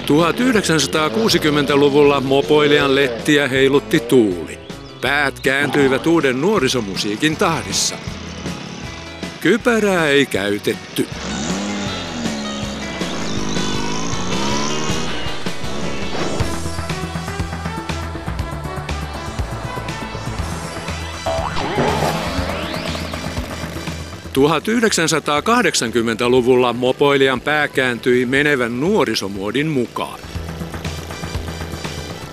1960-luvulla mopoilijan lettiä heilutti tuuli. Päät kääntyivät uuden nuorisomusiikin tahdissa. Kypärää ei käytetty. – 1980-luvulla mopoilijan pää kääntyi menevän nuorisomuodin mukaan.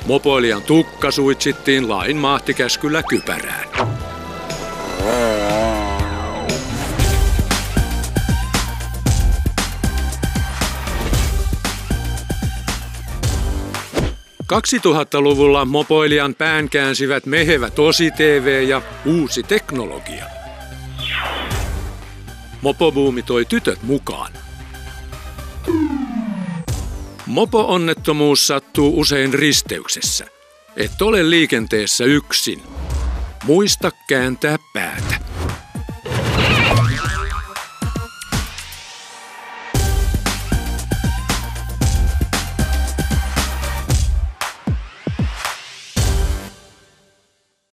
Mopoilijan tukka suitsittiin lain mahtikäskyllä kypärään. – 2000-luvulla mopoilijan pään käänsivät mehevä tosi-TV ja uusi teknologia. Mopobuumi toi tytöt mukaan. Mopo-onnettomuus sattuu usein risteyksessä. Et ole liikenteessä yksin. Muista kääntää päätä.